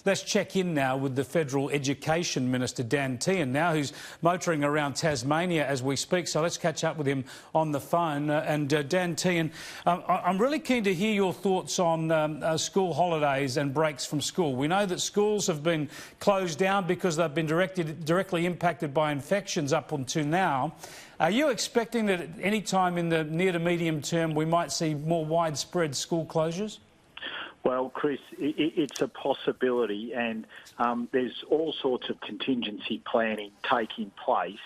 Let's check in now with the Federal Education Minister, Dan Tehan, now, who's motoring around Tasmania as we speak. So let's catch up with him on the phone. Dan Tehan, I'm really keen to hear your thoughts on school holidays and breaks from school. We know that schools have been closed down because they've been directly impacted by infections up until now. Are you expecting that at any time in the near to medium term we might see more widespread school closures? Well, Chris, it's a possibility, and there's all sorts of contingency planning taking place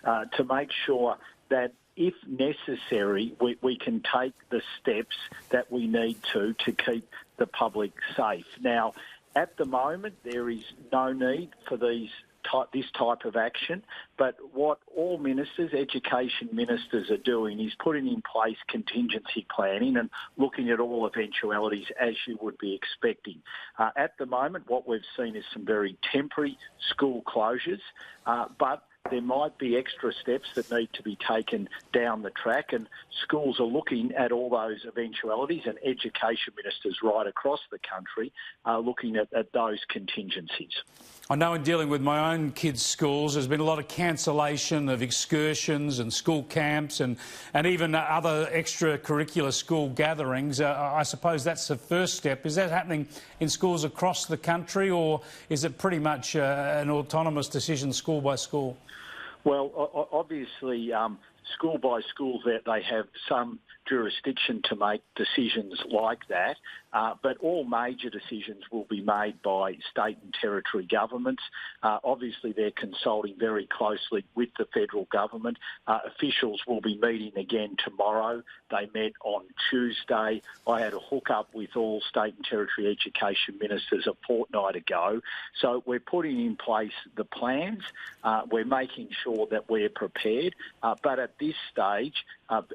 to make sure that if necessary, we can take the steps that we need to keep the public safe. Now, at the moment, there is no need for this type of action, but what all ministers, education ministers, are doing is putting in place contingency planning and looking at all eventualities as you would be expecting. At the moment, what we've seen is some very temporary school closures, but there might be extra steps that need to be taken down the track, and schools are looking at all those eventualities, and education ministers right across the country are looking at those contingencies. I know in dealing with my own kids' schools, there's been a lot of cancellation of excursions and school camps and even other extracurricular school gatherings. I suppose that's the first step. Is that happening in schools across the country, or is it pretty much an autonomous decision, school by school? Well, obviously, school by school, they have some jurisdiction to make decisions like that, but all major decisions will be made by state and territory governments. Obviously, they're consulting very closely with the federal government. Officials will be meeting again tomorrow. They met on Tuesday. I had a hook-up with all state and territory education ministers a fortnight ago. So we're putting in place the plans. We're making sure that we're prepared. But at this stage,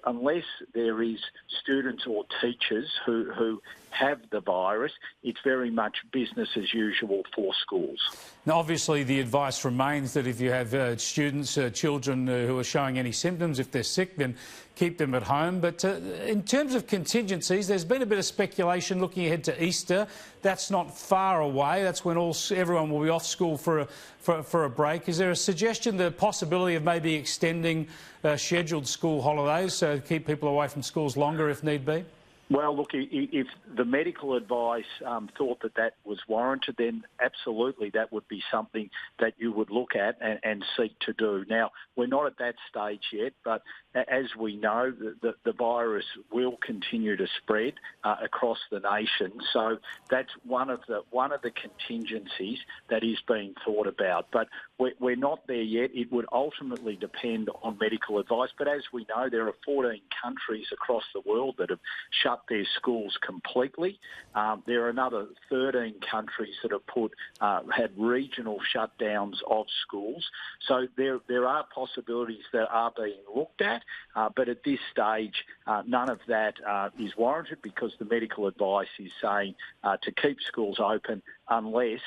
unless there is students or teachers who have the virus, it's very much business as usual for schools. Now, obviously, the advice remains that if you have students, children who are showing any symptoms, if they're sick, then keep them at home. But in terms of contingencies, there's been a bit of speculation looking ahead to Easter. That's not far away. That's when everyone will be off school for a break. Is there a suggestion, the possibility of maybe extending scheduled school holidays to keep people away from schools longer if need be? Well, look, if the medical advice thought that was warranted, then absolutely that would be something that you would look at and seek to do. Now, we're not at that stage yet, but as we know, the virus will continue to spread across the nation. So that's one of the contingencies that is being thought about. But we're not there yet. It would ultimately depend on medical advice. But as we know, there are 14 countries across the world that have shut their schools completely. There are another 13 countries that have had regional shutdowns of schools. So there are possibilities that are being looked at, but at this stage, none of that is warranted because the medical advice is saying to keep schools open unless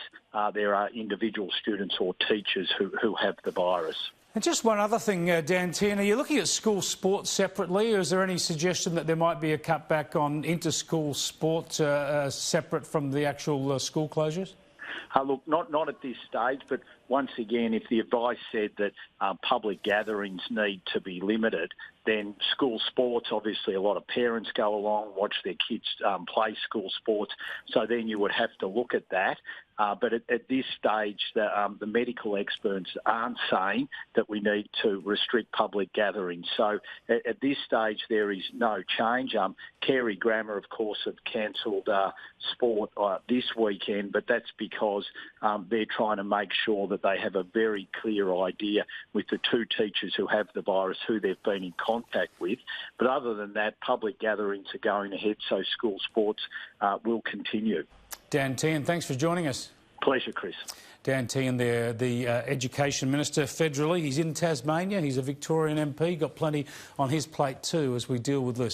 there are individual students or teachers who have the virus. And just one other thing, Dan Tehan, are you looking at school sports separately, or is there any suggestion that there might be a cutback on inter-school sport separate from the actual school closures? Look, not at this stage, but once again, if the advice said that public gatherings need to be limited, then school sports, obviously a lot of parents go along, watch their kids play school sports, so then you would have to look at that. But at this stage, the medical experts aren't saying that we need to restrict public gatherings. So at this stage, there is no change. Carey Grammar, of course, have cancelled sport this weekend, but that's because they're trying to make sure that they have a very clear idea with the 2 teachers who have the virus, who they've been in contact with. But other than that, public gatherings are going ahead, so school sports will continue. Dan Tehan, thanks for joining us. Pleasure, Chris. Dan Tehan there, the Education Minister federally. He's in Tasmania. He's a Victorian MP. Got plenty on his plate too as we deal with this.